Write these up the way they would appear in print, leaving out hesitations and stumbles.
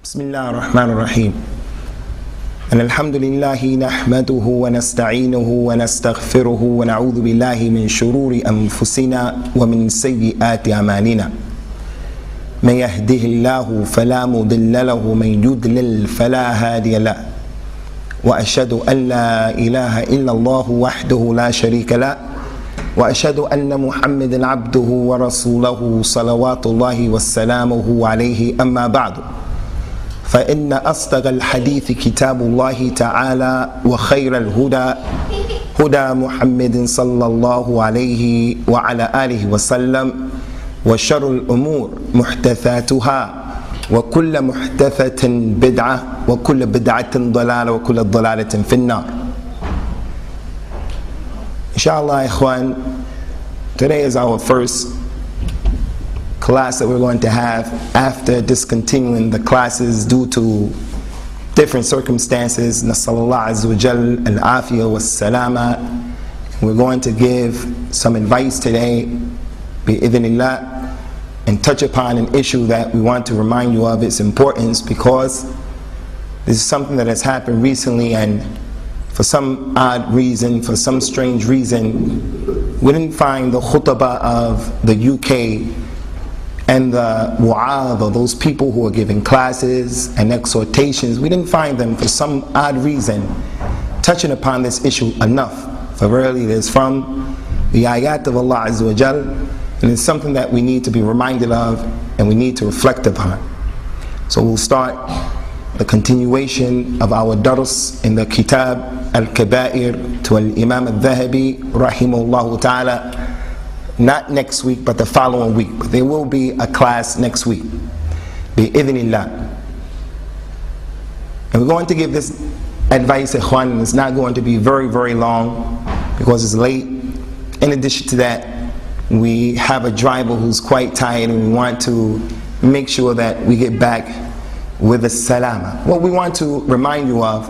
بسم الله الرحمن الرحيم أن الحمد لله نحمده ونستعينه ونستغفره ونعوذ بالله من شرور أنفسنا ومن سيئات أعمالنا من يهده الله فلا مضل له ومن يضلل فلا هادي له وأشهد أن لا إله إلا الله وحده لا شريك له وأشهد أن محمدا عبده ورسوله صلوات الله وسلامه عليه أما بعد فإن أصدق الحديث كتاب الله تعالى وخير الهدى هدى محمد صلى الله عليه وعلى آله وسلم وشر الأمور محدثاتها وكل محدثة بدعة وكل بدعة ضلالة وكل ضلالة في النار. Inshallah, ikhwan, today is our first class that we're going to have after discontinuing the classes due to different circumstances. Nasallallahu Azza wa Jal al-afiyah was-salama. We're going to give some advice today, bi-idhnillah, and touch upon an issue that we want to remind you of its importance, because this is something that has happened recently, and for some odd reason, for some strange reason, we didn't find the khutbah of the UK and the mu'adh, or those people who are giving classes and exhortations, we didn't find them for some odd reason touching upon this issue enough. For really it is from the ayat of Allah Azza wa Jal, and it's something that we need to be reminded of and we need to reflect upon. So we'll start the continuation of our dars in the Kitab al-Kaba'ir to al-Imam al-Dhahabi rahimahullah ta'ala, not next week but the following week. But there will be a class next week, bi-idhnillah. And we're going to give this advice, ikhwan, and it's not going to be very, very long because it's late. In addition to that, we have a driver who's quite tired, and we want to make sure that we get back with a salama. What we want to remind you of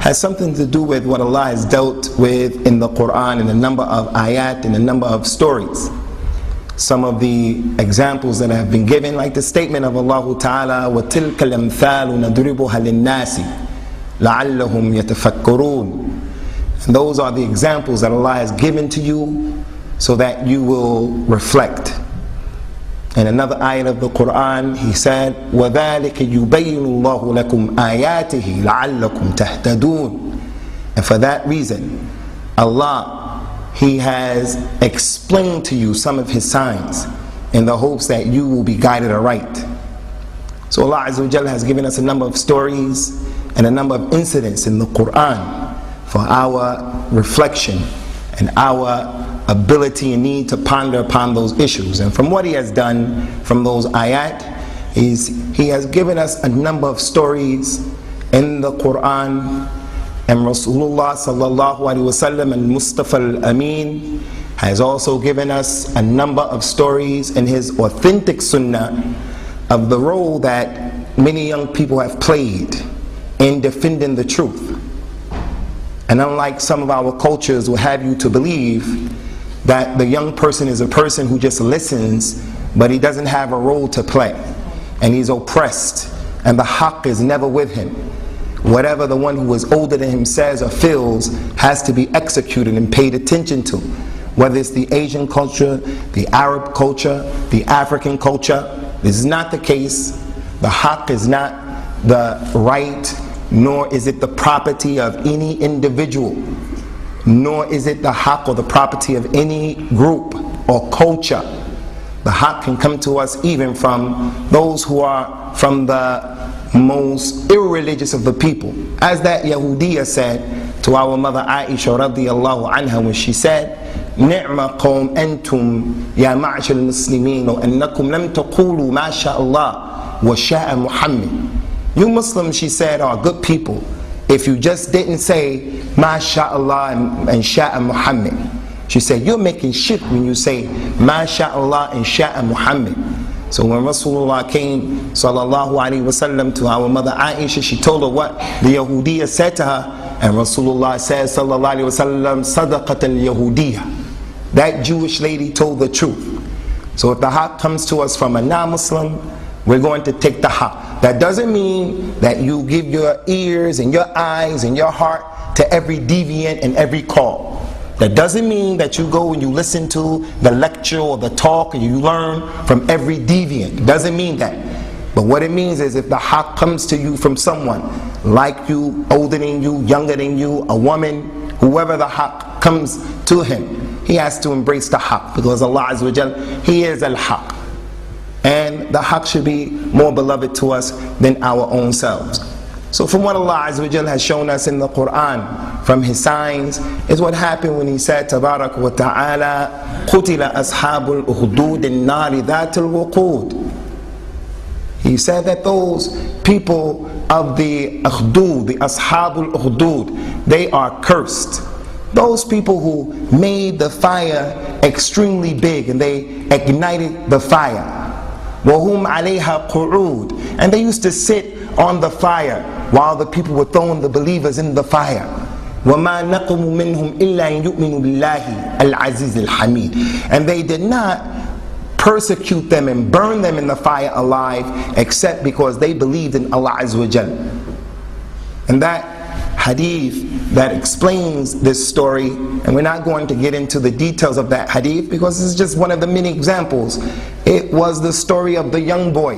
has something to do with what Allah has dealt with in the Quran in a number of ayat, in a number of stories. Some of the examples that have been given, like the statement of Allah Ta'ala, وَتِلْكَ الْأَمْثَالُ نَضْرِبُهَا لِلنَّاسِ لَعَلَّهُمْ يَتَفَكَّرُونَ. And those are the examples that Allah has given to you so that you will reflect. In another ayat of the Quran, He said, وَذَلِكَ يُبَيِّنُ اللَّهُ لَكُمْ آيَاتِهِ لَعَلَّكُمْ تَهْتَدُونَ. And for that reason, Allah, He has explained to you some of His signs in the hopes that you will be guided aright. So Allah Azza wa Jalla has given us a number of stories and a number of incidents in the Quran for our reflection and our ability and need to ponder upon those issues. And from what He has done from those ayat is He has given us a number of stories in the Quran, and Rasulullah sallallahu alaihi wasallam and Mustafa al-Amin has also given us a number of stories in his authentic sunnah of the role that many young people have played in defending the truth. And unlike some of our cultures will have you to believe that the young person is a person who just listens, but he doesn't have a role to play, and he's oppressed, and the haqq is never with him. Whatever the one who is older than him says or feels has to be executed and paid attention to. Whether it's the Asian culture, the Arab culture, the African culture, this is not the case. The haqq is not the right, nor is it the property of any individual, nor is it the haqq or the property of any group or culture. The haqq can come to us even from those who are from the most irreligious of the people. As that Yahudiya said to our mother Aisha radiyallahu anha when she said, نِعْمَ قَوْمْ أَنْتُمْ يَا مَعْشَ الْمُسْلِمِينَ وَأَنَّكُمْ لَمْ تَقُولُوا مَا شَاءَ اللَّهُ وَشَاءَ مُحَمَّدٍ. You Muslims, she said, are good people if you just didn't say MashaAllah and Sha'a Muhammad. She said, you're making shirk when you say MashaAllah and Sha'a Muhammad. So when Rasulullah came sallallahu alaihi wasallam to our mother Aisha, she told her what the Yahudiya said to her, and Rasulullah said sallallahu alaihi wasallam, Sadaqat al-Yahudiya. That Jewish lady told the truth. So if the haqq comes to us from a non-Muslim, we're going to take the haqq. That doesn't mean that you give your ears and your eyes and your heart to every deviant and every call. That doesn't mean that you go and you listen to the lecture or the talk and you learn from every deviant. It doesn't mean that. But what it means is if the haqq comes to you from someone like you, older than you, younger than you, a woman, whoever the haqq comes to him, he has to embrace the haqq, because Allah Azza wa Jal, He is al-haqq. And the haqq should be more beloved to us than our own selves. So from what Allah Azza wa Jal has shown us in the Quran, from His signs, is what happened when He said, Tabarak wa Ta'ala, قُتِلَ أَصْحَابُ الْأُخْدُودِ النَّارِ ذَاتِ الْوُقُودِ. He said that those people of the ukhdud, the ashabul ukhdud, they are cursed. Those people who made the fire extremely big and they ignited the fire. وَهُمْ عَلَيْهَا قُعُودٌ. And they used to sit on the fire while the people were throwing the believers in the fire. وَمَا نَقُمُ مِنْهُمْ إِلَّا أَن يُؤْمِنُوا بِاللَّهِ الْعَزِيزِ الْحَمِيدِ. And they did not persecute them and burn them in the fire alive except because they believed in Allah Azza wa Jal. And that hadith that explains this story, and we're not going to get into the details of that hadith because this is just one of the many examples. It was the story of the young boy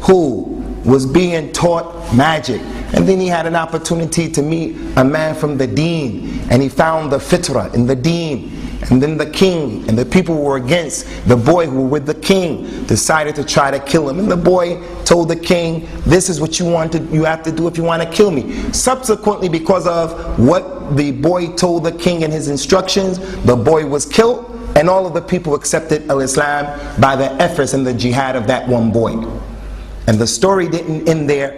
who was being taught magic, and then he had an opportunity to meet a man from the deen, and he found the fitrah in the deen. And then the king and the people who were against the boy who were with the king decided to try to kill him. And the boy told the king, this is what you have to do if you want to kill me. Subsequently, because of what the boy told the king and his instructions, the boy was killed, and all of the people accepted al-Islam by the efforts and the jihad of that one boy. And the story didn't end there.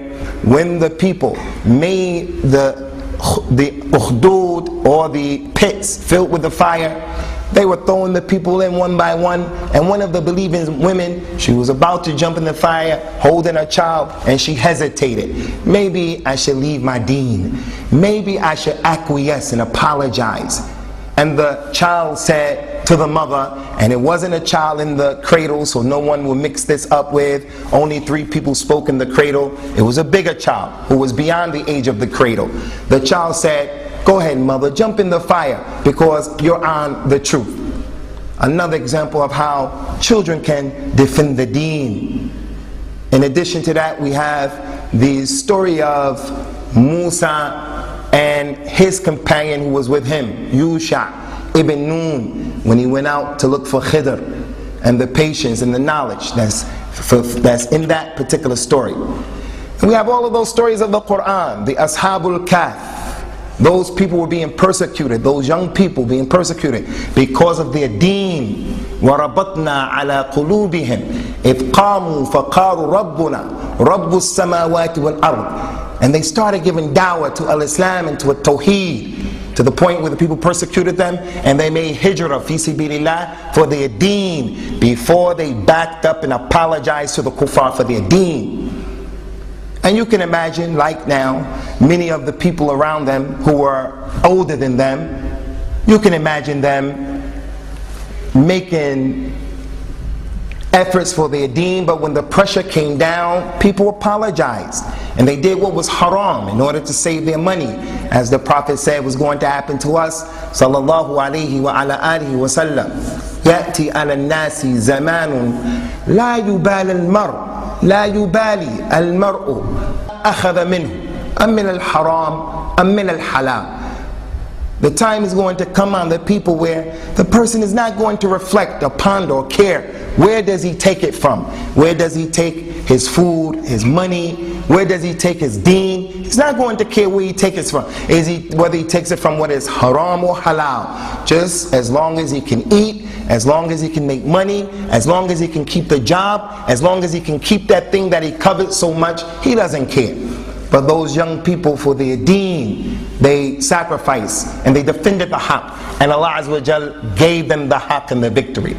When the people made the ukhdud, or the pits filled with the fire, they were throwing the people in one by one, and one of the believing women, she was about to jump in the fire holding her child, and she hesitated. Maybe I should leave my deen. Maybe I should acquiesce and apologize. And the child said to the mother, and it wasn't a child in the cradle, so no one will mix this up with, only 3 people spoke in the cradle. It was a bigger child who was beyond the age of the cradle. The child said, go ahead, mother, jump in the fire because you're on the truth. Another example of how children can defend the deen. In addition to that, we have the story of Musa and his companion who was with him, Yusha ibn Nun, when he went out to look for Khidr, and the patience and the knowledge that's in that particular story. And we have all of those stories of the Quran, the Ashabul Kahf. Those people were being persecuted, those young people being persecuted because of their deen. وَرَبَطْنَا عَلَى قُلُوبِهِمْ إِذْ قَامُوا فَقَالُوا رَبُّنَا رَبُّ السَّمَاوَاتِ وَالْأَرْضِ. And they started giving da'wah to al-Islam and to a-tawheed, to the point where the people persecuted them, and they made hijrah fi sabilillah for their deen before they backed up and apologized to the kuffar for their deen. And you can imagine, like now, many of the people around them who were older than them, you can imagine them making efforts for their deen, but when the pressure came down, people apologized. And they did what was haram in order to save their money, as the Prophet said was going to happen to us, sallallahu alayhi wa ala alihi wa sallam. يأتي على الناس زمان لا يبالي المرء أخذ منه أم من الحرام أم من الحلال. The time is going to come on the people where the person is not going to reflect or ponder or care. Where does he take it from? Where does he take his food, his money? Where does he take his deen? He's not going to care where he takes it from. Whether he takes it from what is haram or halal. Just as long as he can eat, as long as he can make money, as long as he can keep the job, as long as he can keep that thing that he covets so much, he doesn't care. But those young people, for their deen, they sacrificed and they defended the haqq, and Allah Azza wa Jal gave them the haqq and the victory.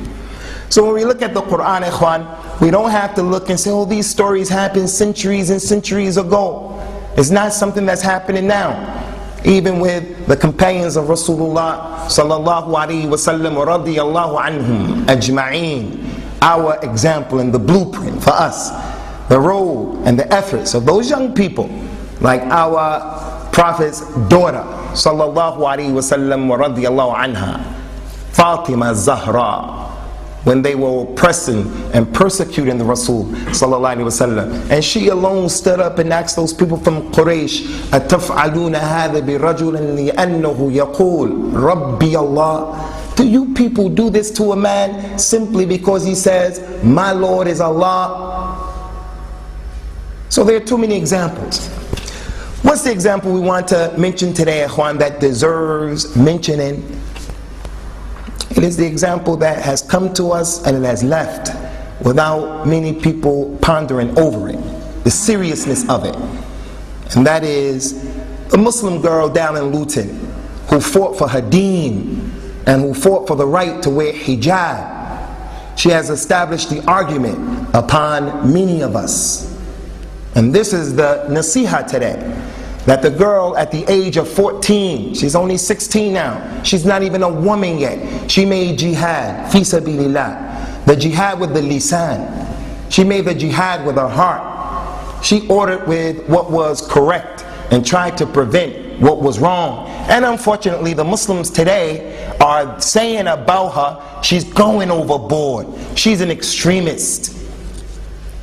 So when we look at the Quran, ikhwan, we don't have to look and say, oh, these stories happened centuries and centuries ago. It's not something that's happening now. Even with the companions of Rasulullah sallallahu alaihi wasallam wa radiyallahu anhum ajma'een, our example and the blueprint for us. the role and the efforts of those young people, like our Prophet's daughter, sallallahu alaihi wasallam wa radiyallahu anha, Fatima Zahra, when they were oppressing and persecuting the Rasul sallallahu alaihi wasallam, and she alone stood up and asked those people from Quraysh, "Ataf'aluna hadha bi rajulin li'annahu yaqul Rabbi Allah?" Do you people do this to a man simply because he says, "My Lord is Allah"? So there are too many examples. What's the example we want to mention today, Ikhwan, that deserves mentioning? It is the example that has come to us and it has left without many people pondering over it, the seriousness of it. And that is a Muslim girl down in Luton who fought for her deen and who fought for the right to wear hijab. She has established the argument upon many of us. And this is the nasiha today, that the girl at the age of 14, she's only 16 now, she's not even a woman yet, she made jihad, fi sabilillah, the jihad with the lisan. She made the jihad with her heart. She ordered with what was correct and tried to prevent what was wrong. And unfortunately, the Muslims today are saying about her, she's going overboard, she's an extremist.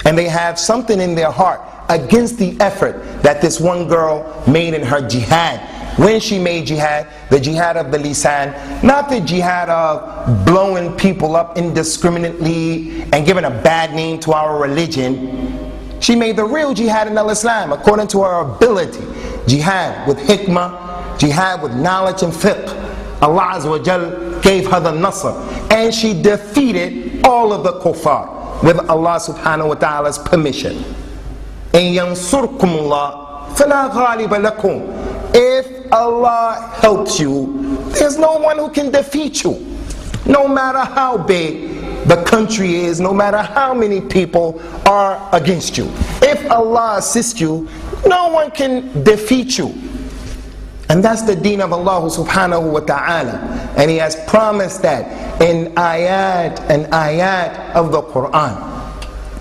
And they have something in their heart against the effort that this one girl made in her jihad. When she made jihad, the jihad of the lisan, not the jihad of blowing people up indiscriminately and giving a bad name to our religion. She made the real jihad in al-Islam according to her ability. Jihad with hikmah, jihad with knowledge and fiqh. Allah Azza wa Jal gave her the nasr, and she defeated all of the kuffar with Allah subhanahu wa ta'ala's permission. إن ينصركم الله فلا غالب لكم. If Allah helps you, there's no one who can defeat you. No matter how big the country is, no matter how many people are against you. If Allah assists you, no one can defeat you. And that's the deen of Allah subhanahu wa ta'ala. And He has promised that in ayat and ayat of the Quran.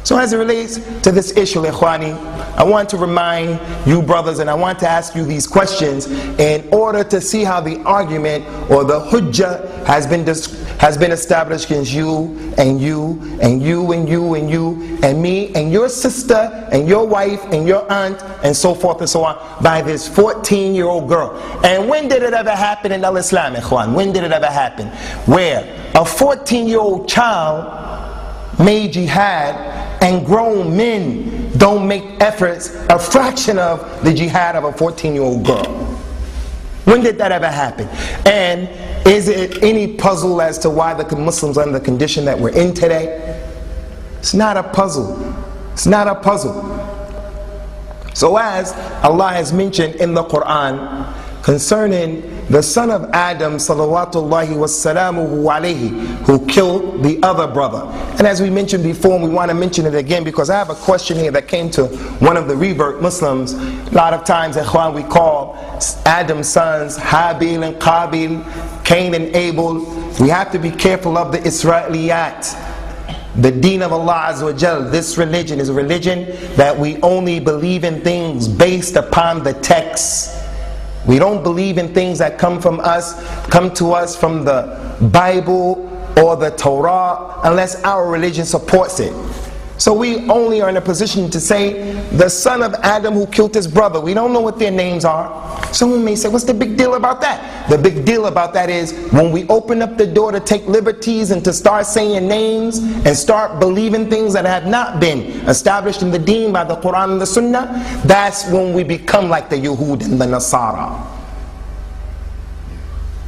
So as it relates to this issue, Ikhwani, I want to remind you brothers, and I want to ask you these questions in order to see how the argument or the hujjah has been established against you and you and you and you and you and me and your sister and your wife and your aunt and so forth and so on by this 14-year-old girl. And when did it ever happen in al-Islam, Ikhwan? When did it ever happen? Where a 14-year-old child made jihad and grown men don't make efforts a fraction of the jihad of a 14-year-old girl? When did that ever happen? And is it any puzzle as to why the Muslims are in the condition that we're in today? It's not a puzzle. It's not a puzzle. So as Allah has mentioned in the Quran concerning the son of Adam salawatullahi wassalamuhu alayhi, who killed the other brother. And as we mentioned before, and we want to mention it again because I have a question here that came to one of the revert Muslims. A lot of times, Ikhwan, we call Adam's sons Habil and Qabil, Cain and Abel. We have to be careful of the Israeliyat. The deen of Allah Azza wa Jal, this religion is a religion that we only believe in things based upon the text. We don't believe in things that come to us from the Bible or the Torah unless our religion supports it. So we only are in a position to say the son of Adam who killed his brother. We don't know what their names are. Someone may say, what's the big deal about that? The big deal about that is when we open up the door to take liberties and to start saying names and start believing things that have not been established in the deen by the Quran and the Sunnah, that's when we become like the Yahud and the Nasara.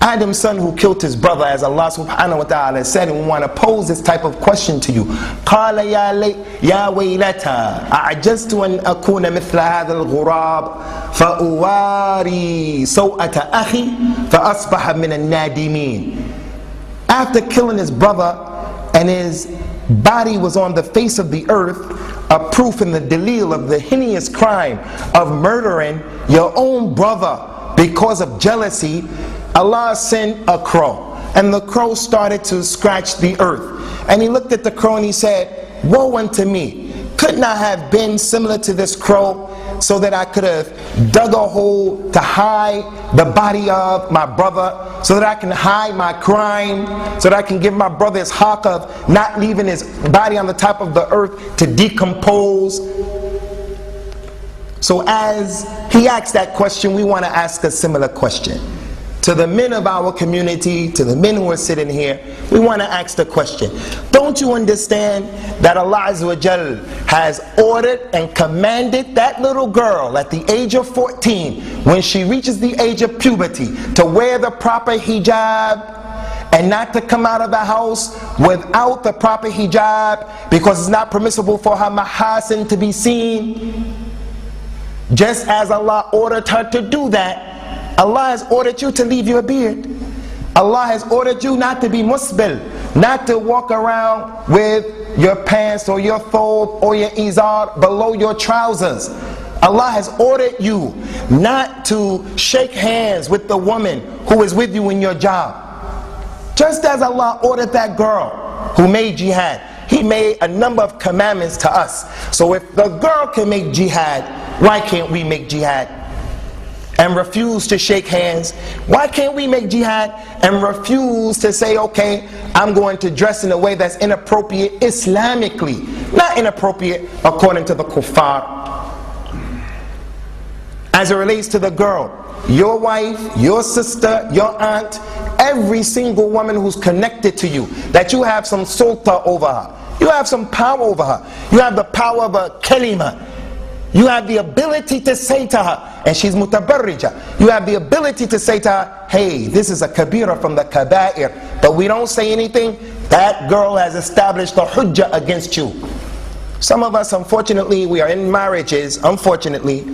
Adam's son who killed his brother, as Allah subhanahu wa ta'ala said, and we want to pose this type of question to you. قَالَ يَا وَيْلَتَا أَعْجَزْتُ أَنْ أَكُونَ مِثْلَ هَذَا الْغُرَابِ فَأُوَارِي سَوْءَةَ أَخِي فَأَصْبَحَ مِنَ النَّادِمِينَ. After killing his brother and his body was on the face of the earth, a proof in the dalil of the heinous crime of murdering your own brother because of jealousy, Allah sent a crow, and the crow started to scratch the earth. And He looked at the crow and He said, woe unto me, could not have been similar to this crow, so that I could have dug a hole to hide the body of my brother, so that I can hide my crime, so that I can give my brother his haqq of not leaving his body on the top of the earth to decompose. So as he asked that question, we want to ask a similar question. To the men of our community, to the men who are sitting here, we want to ask the question: don't you understand that Allah Azza wa Jal has ordered and commanded that little girl at the age of 14, when she reaches the age of puberty, to wear the proper hijab and not to come out of the house without the proper hijab, because it's not permissible for her mahasin to be seen? Just as Allah ordered her to do that, Allah has ordered you to leave your beard. Allah has ordered you not to be musbil, not to walk around with your pants or your thobe or your izar below your trousers. Allah has ordered you not to shake hands with the woman who is with you in your job. Just as Allah ordered that girl who made jihad, He made a number of commandments to us. So if the girl can make jihad, why can't we make jihad and refuse to shake hands? Why can't we make jihad and refuse to say, okay, I'm going to dress in a way that's inappropriate Islamically, not inappropriate according to the kuffar? As it relates to the girl, your wife, your sister, your aunt, every single woman who's connected to you, that you have some sulta over her, you have some power over her, you have the power of a kalima, you have the ability to say to her, and she's mutabarrija, you have the ability to say to her, hey, this is a kabira from the kaba'ir, but we don't say anything. That girl has established a hujjah against you. Some of us, unfortunately, we are in marriages, unfortunately,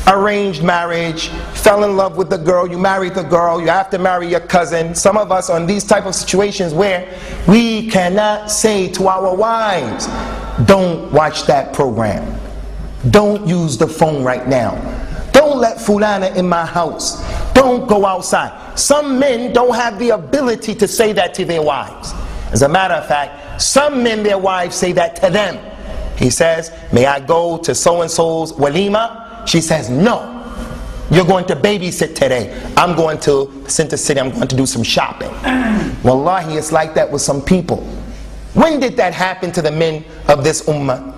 arranged marriage, fell in love with the girl, you married the girl, you have to marry your cousin. Some of us are in these type of situations where we cannot say to our wives, don't watch that program, don't use the phone right now, don't let fulana in my house, don't go outside. Some men don't have the ability to say that to their wives. As a matter of fact, some men, their wives say that to them. He says, may I go to so-and-so's walima? She says, no, you're going to babysit today. I'm going to Center City, I'm going to do some shopping. Wallahi, it's like that with some people. When did that happen to the men of this ummah?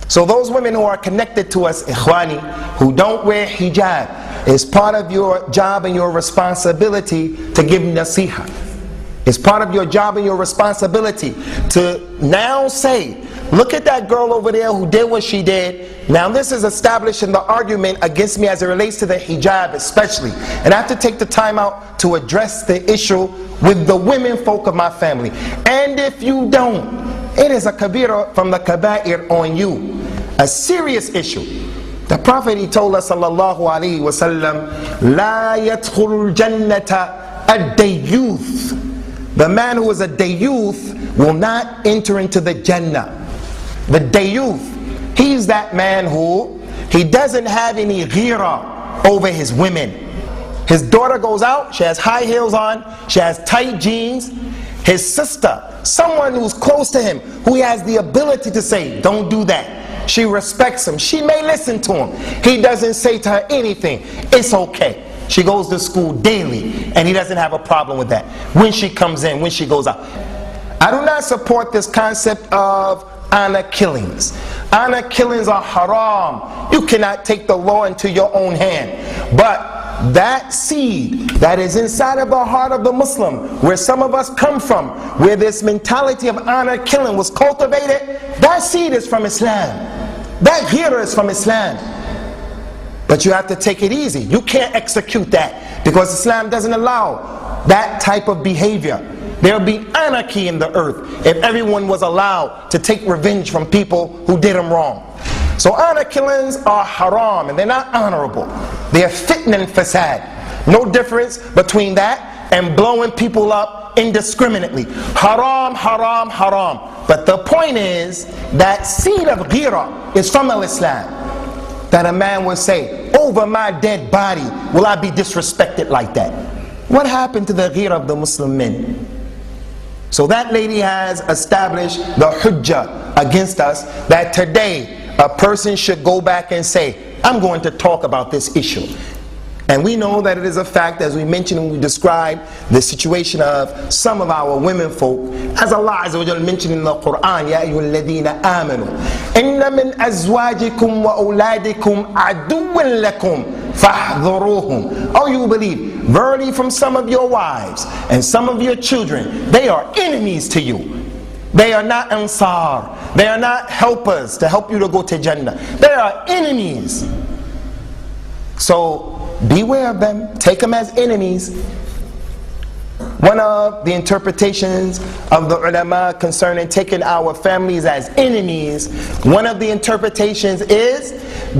So those women who are connected to us, ikhwani, who don't wear hijab, it's part of your job and your responsibility to give nasiha. It's part of your job and your responsibility to now say, look at that girl over there who did what she did. Now this is establishing the argument against me as it relates to the hijab especially. And I have to take the time out to address the issue with the women folk of my family. And if you don't, it is a kabira from the kaba'ir on you. A serious issue. The Prophet, he told us, sallallahu alaihi wasallam, la yadkhulul jannata ad-dayyuth. The man who is a dayyuth will not enter into the Jannah. The dayyuth, he's that man who, he doesn't have any ghira over his women. His daughter goes out, she has high heels on, she has tight jeans. His sister, someone who's close to him, who he has the ability to say, don't do that. She respects him, she may listen to him. He doesn't say to her anything, it's okay. She goes to school daily and he doesn't have a problem with that. When she comes in, when she goes out. I do not support this concept of honor killings. Honor killings are haram. You cannot take the law into your own hand. But that seed that is inside of the heart of the Muslim, where some of us come from, where this mentality of honor killing was cultivated, that seed is from Islam. That ghira is from Islam. But you have to take it easy. You can't execute that because Islam doesn't allow that type of behavior. There will be anarchy in the earth if everyone was allowed to take revenge from people who did them wrong. So honor killings are haram and they're not honorable. They're fitna and fasad. No difference between that and blowing people up indiscriminately. Haram, haram, haram. But the point is that seed of ghira is from al-Islam. That a man would say, over my dead body will I be disrespected like that? What happened to the ghira of the Muslim men? So that lady has established the hujjah against us that today a person should go back and say, I'm going to talk about this issue. And we know that it is a fact, as we mentioned when we described the situation of some of our women folk, as Allah Azza wa Jalla mentioned in the Quran, Ya ayyuhal ladhina amanu, inna min azwajikum wa awladikum aduwwan lakum fahdhuruhum. Oh, you believe, verily from some of your wives and some of your children, they are enemies to you. They are not ansar. They are not helpers to help you to go to Jannah. They are enemies. So beware of them. Take them as enemies. One of the interpretations of the ulama concerning taking our families as enemies, one of the interpretations is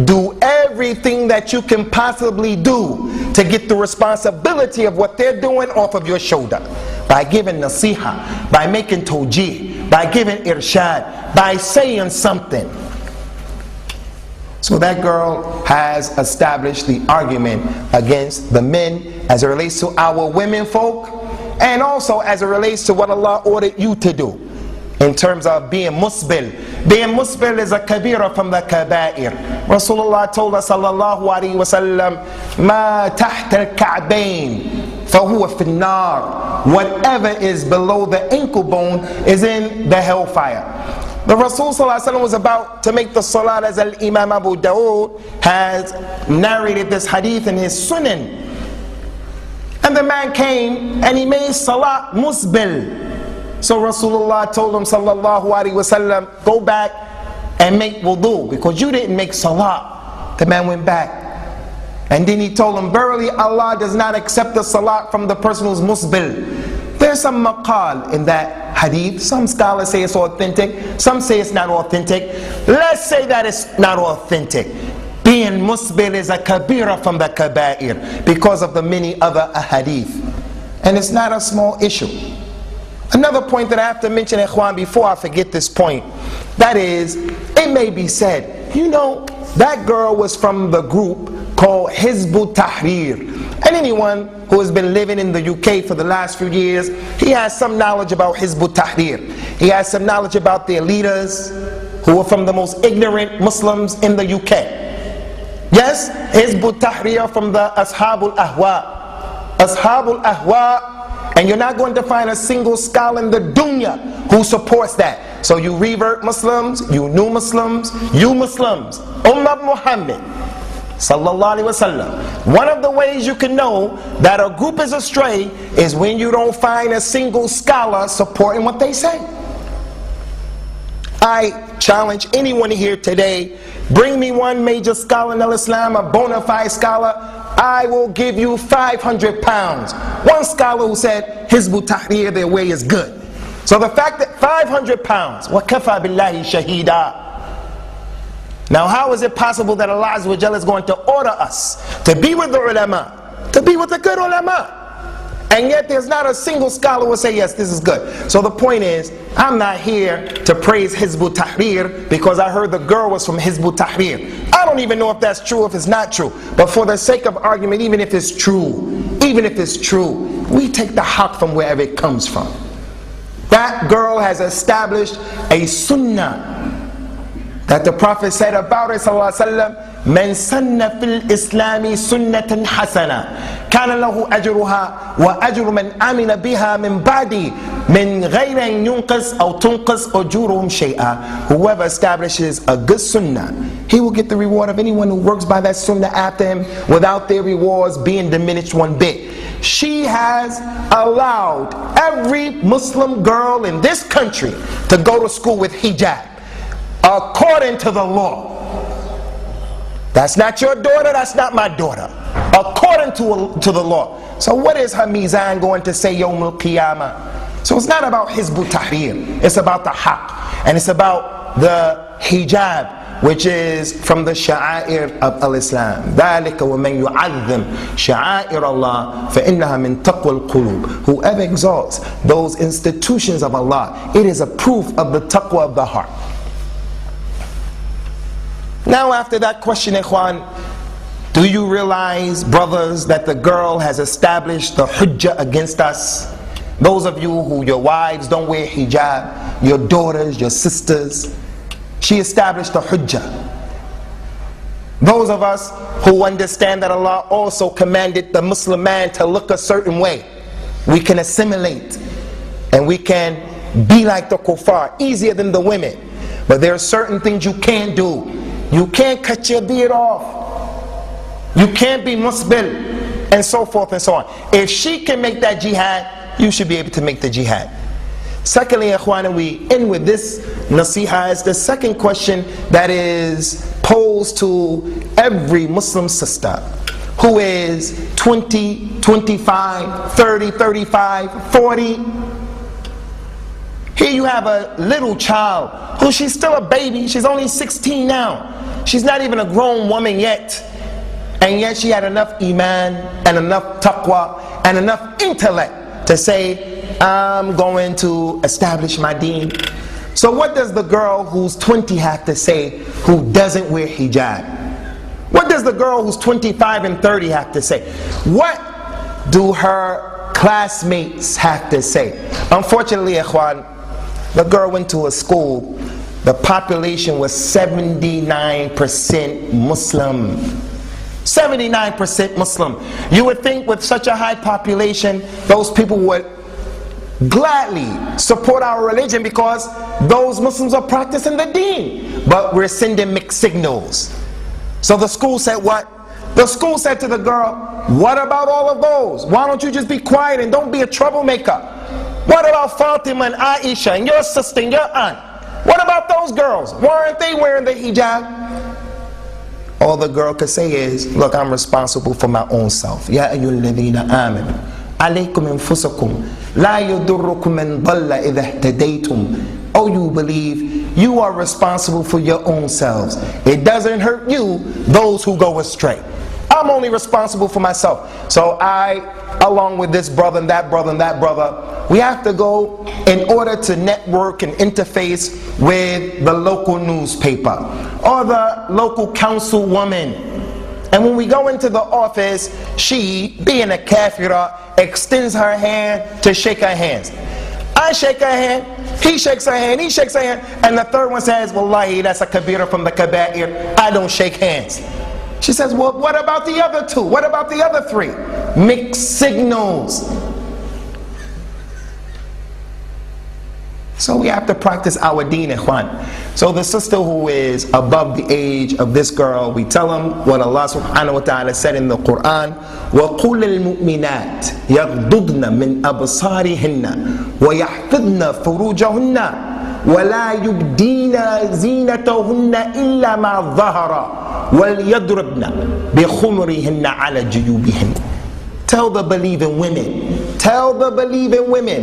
do everything that you can possibly do to get the responsibility of what they're doing off of your shoulder. By giving nasiha, by making tawjih, by giving irshad, by saying something. So that girl has established the argument against the men as it relates to our women folk, and also as it relates to what Allah ordered you to do in terms of being musbil. Being musbil is a kabira from the kaba'ir. Rasulullah told us sallallahu alaihi wasallam, ma tahta al-ka'bayn fahuwa fi an-nar. Whatever is below the ankle bone is in the hellfire. The Rasul ﷺ was about to make the salat, as Imam Abu Dawood has narrated this hadith in his Sunan. And the man came and he made salat musbil. So Rasulullah told him sallallahu alaihi wasallam, go back and make wudu because you didn't make salat. The man went back. And then he told him, verily Allah does not accept the salat from the person who's musbil. There's some maqal in that hadith. Some scholars say it's authentic. Some say it's not authentic. Let's say that it's not authentic. Being musbil is a kabira from the kaba'ir because of the many other ahadith. And it's not a small issue. Another point that I have to mention, ikhwan, before I forget this point, that is, it may be said, you know, that girl was from the group called Hizb Tahrir. And anyone who has been living in the UK for the last few years, he has some knowledge about Hizb Tahrir. He has some knowledge about their leaders who are from the most ignorant Muslims in the UK. Yes, Hizb Tahrir from the Ashabul Ahwa. Ashabul Ahwa. And you're not going to find a single scholar in the dunya who supports that. So you revert Muslims, you new Muslims, you Muslims, Ummah Muhammad sallallahu alaihi wasallam. One of the ways you can know that a group is astray is when you don't find a single scholar supporting what they say. I challenge anyone here today, bring me one major scholar in Islam, a bona fide scholar, I will give you 500 pounds. One scholar who said Hizb Tahrir, their way is good. So the fact that 500 pounds, وَكَفَى بِاللَّهِ شَهِيدًا. Now how is it possible that Allah Azza wa Jalla is going to order us to be with the ulama, to be with the good ulama, and yet there's not a single scholar who will say yes, this is good. So the point is, I'm not here to praise Hizb Tahrir because I heard the girl was from Hizb Tahrir. I don't even know if that's true, if it's not true. But for the sake of argument, even if it's true, we take the haqq from wherever it comes from. That girl has established a sunnah that the Prophet said about it, sallallahu alaihi wasallam, "Man sanna fil Islami sunnatan hasana, kana lahu ajruha wa ajru man amina biha min ba'di, min ghayri an yunqas aw tunqas ujuruhum shay'a." Whoever establishes a good sunnah, he will get the reward of anyone who works by that sunnah after him, without their rewards being diminished one bit. She has allowed every Muslim girl in this country to go to school with hijab, according to the law. That's not your daughter, that's not my daughter. According to the law. So what is her mizan going to say Yawm al-Qiyamah? So it's not about Hizb Tahrir, it's about the haqq. And it's about the hijab, which is from the sha'air of al-Islam. ذَلِكَ وَمَنْ يُعَذِّمْ شَعَائِرَ اللَّهِ فَإِنَّهَا مِنْ تَقْوَى الْقُلُوبِ. Whoever exalts those institutions of Allah, it is a proof of the taqwa of the heart. Now after that question, ikhwan, do you realize, brothers, that the girl has established the hujjah against us? Those of you who your wives don't wear hijab, your daughters, your sisters, She established the Hujjah. Those of us who understand that Allah also commanded the Muslim man to look a certain way, we can assimilate and we can be like the kuffar, easier than the women. But there are certain things you can't do. You can't cut your beard off. You can't be musbil, and so forth and so on. If she can make that jihad, you should be able to make the jihad. Secondly, ikhwan, we end with this nasiha as the second question that is posed to every Muslim sister who is 20, 25, 30, 35, 40. Here you have a little child who she's still a baby. She's only 16 now. She's not even a grown woman yet. And yet she had enough iman and enough taqwa and enough intellect to say, I'm going to establish my deen. So what does the girl who's 20 have to say who doesn't wear hijab? What does the girl who's 25 and 30 have to say? What do her classmates have to say? Unfortunately, ikhwan, the girl went to a school, the population was 79% Muslim. 79% Muslim. You would think with such a high population, those people would gladly support our religion because those Muslims are practicing the deen. But we're sending mixed signals. So the school said what? The school said to the girl, what about all of those? Why don't you just be quiet and don't be a troublemaker? What about Fatima and Aisha and your sister and your aunt? What about those girls? Why aren't they wearing the hijab? All the girl could say is, look, I'm responsible for my own self. Ya ayyuhalladhina amanu alaykum anfusakum la yadurrukum man dhalla idha ihtadaytum. Oh, you believe, you are responsible for your own selves. It doesn't hurt you, those who go astray. I'm only responsible for myself. So I, along with this brother and that brother and that brother, we have to go in order to network and interface with the local newspaper or the local councilwoman. And when we go into the office, she, being a kafira, extends her hand to shake our hands. I shake her hand, he shakes her hand, he shakes her hand, and the third one says, Wallahi, that's a kabira from the kaba'ir, I don't shake hands. She says, well, what about the other two? What about the other three? Mixed signals. So we have to practice our deen, ikhwan. So the sister who is above the age of this girl, we tell them what Allah subhanahu wa ta'ala said in the Quran, وَقُلِ الْمُؤْمِنَاتِ يَغْضُضْنَ مِنْ أَبْصَارِهِنَّ وَيَحْفِظْنَ فُرُوجَهُنَّ وَلَا يُبْدِينَ زِينَتَهُنَّ إِلَّا مَا ظَهَرَ وَلْيَضْرِبْنَ بِخُمُرِهِنَّ عَلَى جُيُوبِهِنَّ. Tell the believing women,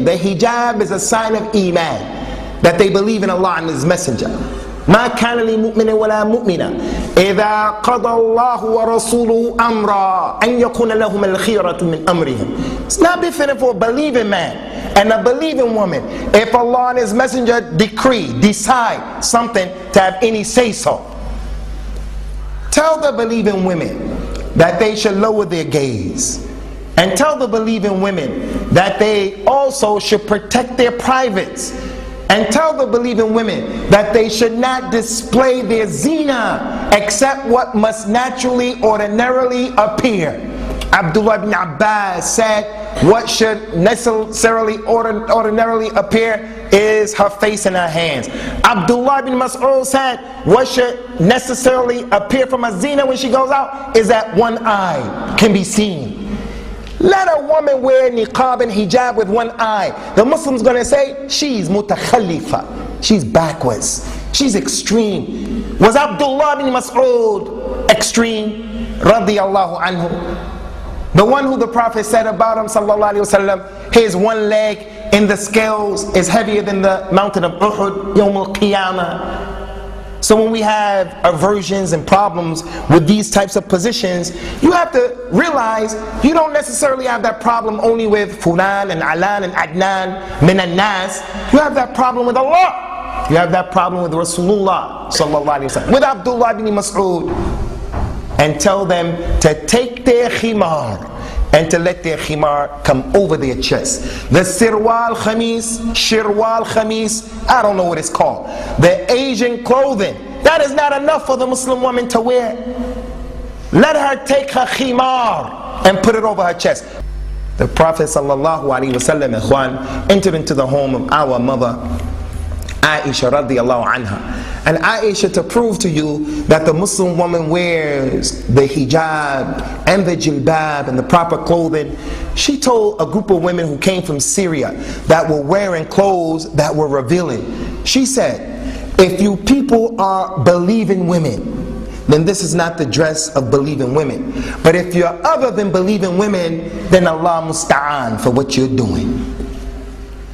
the hijab is a sign of iman, that they believe in Allah and His Messenger. ما كان لمؤمن ولا مؤمنة إذا قضى الله ورسوله أمرا أن يكون لهم الخيرة من أمرهم. It's not befitting for a believing man and a believing woman, if Allah and His Messenger decide something, to have any say so. Tell the believing women that they should lower their gaze. And tell the believing women that they also should protect their privates. And tell the believing women that they should not display their zina except what must naturally, ordinarily appear. Abdullah ibn Abbas said what should necessarily, ordinarily appear is her face and her hands. Abdullah ibn Mas'ud said what should necessarily appear from a zina when she goes out is that one eye can be seen. Let a woman wear niqab and hijab with one eye. The Muslim's going to say, she's mutakhalifa. She's backwards. She's extreme. Was Abdullah ibn Mas'ud extreme? Radiyallahu anhu. The one who the Prophet said about him, sallallahu alayhi wa sallam, his one leg in the scales is heavier than the mountain of Uhud, Yawm al-Qiyamah. So when we have aversions and problems with these types of positions, you have to realize you don't necessarily have that problem only with Fulan and Alan and Adnan, min al-nas. You have that problem with Allah. You have that problem with Rasulullah sallallahu alaihi wasallam, with Abdullah ibn Mas'ud. And tell them to take their khimar and to let their khimar come over their chest. The shirwal khamis, I don't know what it's called. The Asian clothing, that is not enough for the Muslim woman to wear. Let her take her khimar and put it over her chest. The Prophet ﷺ entered into the home of our mother Aisha radiallahu anha. And Aisha, to prove to you that the Muslim woman wears the hijab and the jilbab and the proper clothing, she told a group of women who came from Syria that were wearing clothes that were revealing. She said, if you people are believing women, then this is not the dress of believing women. But if you're other than believing women, then Allah musta'an for what you're doing.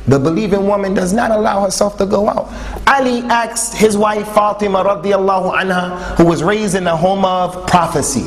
The believing woman does not allow herself to go out. Ali asked his wife Fatima radiallahu anha, who was raised in a home of prophecy,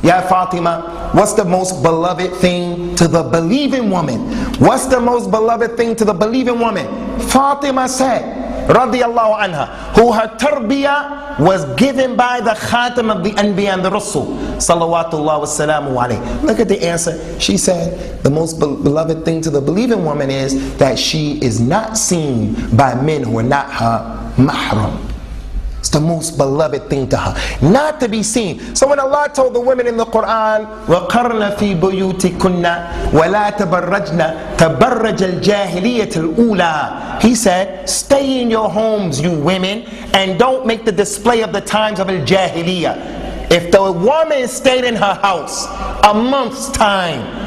Ya Fatima, what's the most beloved thing to the believing woman? What's the most beloved thing to the believing woman? Fatima said, radiallahu anha, who her tarbiyah was given by the khatam of the anbiya and the rasul, salawatullah wa salamu alayhi. Look at the answer. She said the most beloved thing to the believing woman is that she is not seen by men who are not her mahram. It's the most beloved thing to her, not to be seen. So when Allah told the women in the Quran, وَقَرْنَ فِي بُيُوتِكُنَّ وَلَا تَبَرَّجْنَ تَبَرَّجَ الْجَاهِلِيَّةِ الْأُولَى, He said, stay in your homes, you women, and don't make the display of the times of al-jahiliyyah. If the woman stayed in her house a month's time,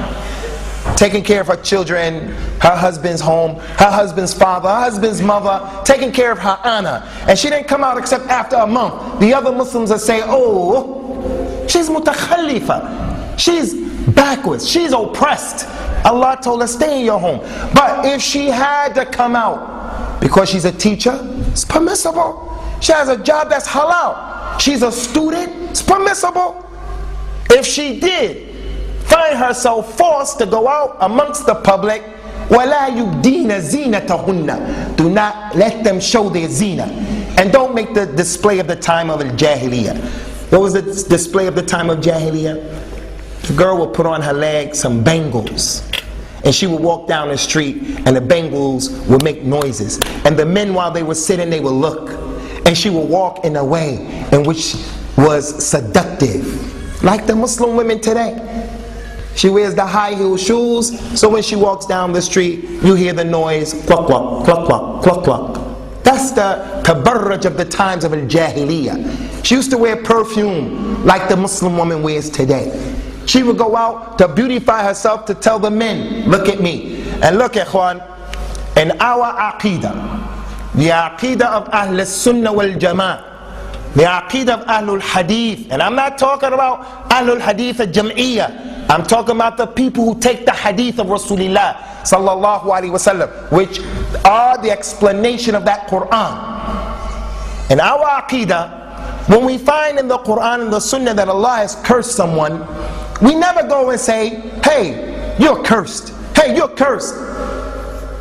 taking care of her children, her husband's home, her husband's father, her husband's mother, taking care of her honor, and she didn't come out except after a month, the other Muslims are saying, oh, she's mutakhalifa, she's backwards, she's oppressed. Allah told her, stay in your home. But if she had to come out because she's a teacher, it's permissible. She has a job that's halal. She's a student, it's permissible. If she did find herself forced to go out amongst the public, وَلَا يُبْدِينَ زِينَتَهُنَّ, do not let them show their zina, and don't make the display of the time of al-jahiliyyah. What was the display of the time of jahiliyyah? The girl would put on her leg some bangles, and she would walk down the street and the bangles would make noises, and the men, while they were sitting, they would look, and she would walk in a way in which was seductive, like the Muslim women today. She wears the high heel shoes, so when she walks down the street, you hear the noise, cluck, cluck, cluck, cluck, cluck, cluck. That's the tabarruj of the times of al-jahiliyyah. She used to wear perfume like the Muslim woman wears today. She would go out to beautify herself, to tell the men, look at me. And look, ikhwan, in our aqidah, the aqidah of Ahl Sunnah wal Jama'ah, the aqidah of Ahlul Hadith, and I'm not talking about Ahlul Hadith al-Jam'iyyah, I'm talking about the people who take the hadith of Rasulullah sallallahu alaihi wasallam, which are the explanation of that Quran. In our aqidah, when we find in the Quran and the Sunnah that Allah has cursed someone, we never go and say, hey, you're cursed. Hey, you're cursed.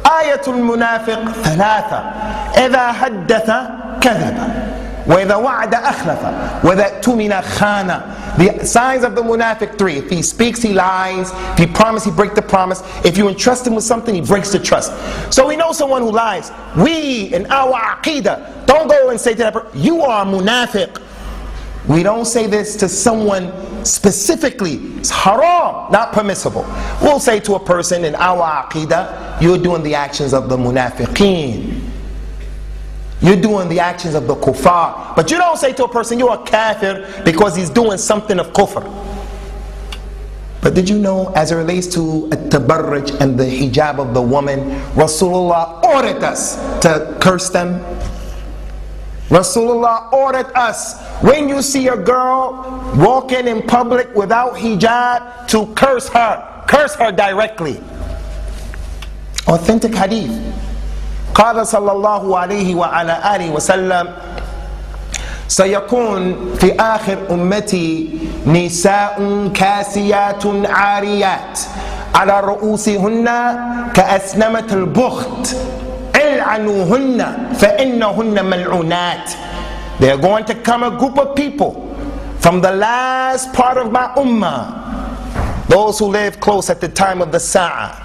Ayatul munafiq thalatha. إذا حدث كذب. وَإِذَا وَعَدَ أَخْلَفَ وَإِذَا اؤْتُمِنَ خَانَ. The signs of the munafiq, 3. If he speaks, he lies. If he promises, he breaks the promise. If you entrust him with something, he breaks the trust. So we know someone who lies. We, in our aqidah, don't go and say to that person, you are a munafiq. We don't say this to someone specifically. It's haram, not permissible. We'll say to a person in our aqidah, you're doing the actions of the munafiqeen. You're doing the actions of the kuffar. But you don't say to a person, you're a kafir, because he's doing something of kufr. But did you know, as it relates to at-tabarruj and the hijab of the woman, Rasulullah ordered us to curse them. Rasulullah ordered us, when you see a girl walking in public without hijab, to curse her directly. Authentic hadith. قال صلى الله عليه وعلى آله وسلم سيكون في آخر أمتي نساء كاسيات عاريات على رؤوسهن كأسنمة البخت العنوهن فإنهن ملعونات. There are going to come a group of people from the last part of my ummah those who live close at the time of the Sa'ah,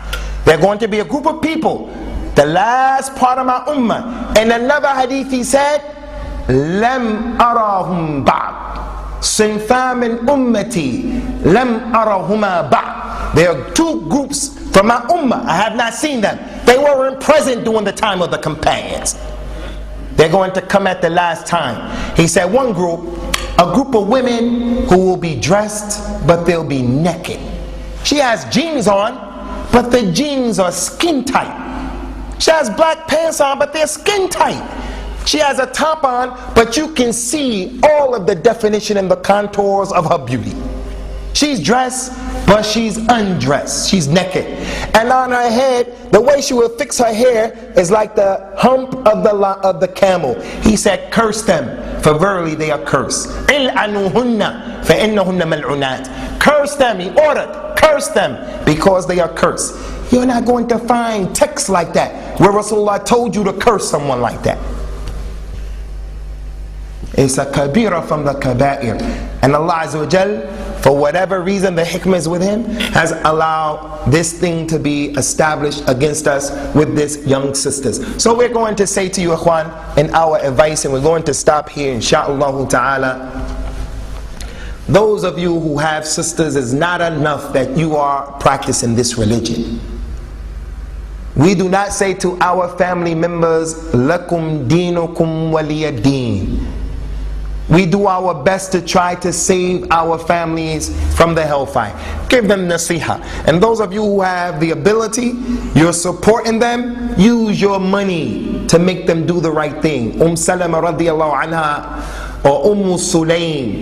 they're going to be a group of people, the last part of my ummah. In another hadith he said, Lam arahum ba'd. Sinfan min ummati, lam arahuma ba'd. There are two groups from my ummah, I have not seen them. They weren't present during the time of the companions. They're going to come at the last time. He said one group, a group of women who will be dressed, but they'll be naked. She has jeans on, but the jeans are skin tight. She has black pants on, but they're skin tight. She has a top on, but you can see all of the definition and the contours of her beauty. She's dressed, but she's undressed. She's naked. And on her head, the way she will fix her hair is like the hump of the camel. He said, curse them, for verily they are cursed. إِلْعَنُوهُنَّ فَإِنَّهُنَّ مَلْعُونَاتٍ. Curse them, he ordered, curse them, because they are cursed. You're not going to find texts like that where Rasulullah told you to curse someone like that. It's a kabira from the kaba'ir. And Allah Azza wa Jal, for whatever reason the hikmah is with him, has allowed this thing to be established against us with these young sisters. So we're going to say to you, Ikhwan, in our advice, and we're going to stop here, insha'Allah ta'ala. Those of you who have sisters, it's not enough that you are practicing this religion. We do not say to our family members, lakum dinukum waliya deen. We do our best to try to save our families from the hellfire. Give them nasiha. And those of you who have the ability, you're supporting them, use your money to make them do the right thing. Salama radiyallahu anha or Sulaym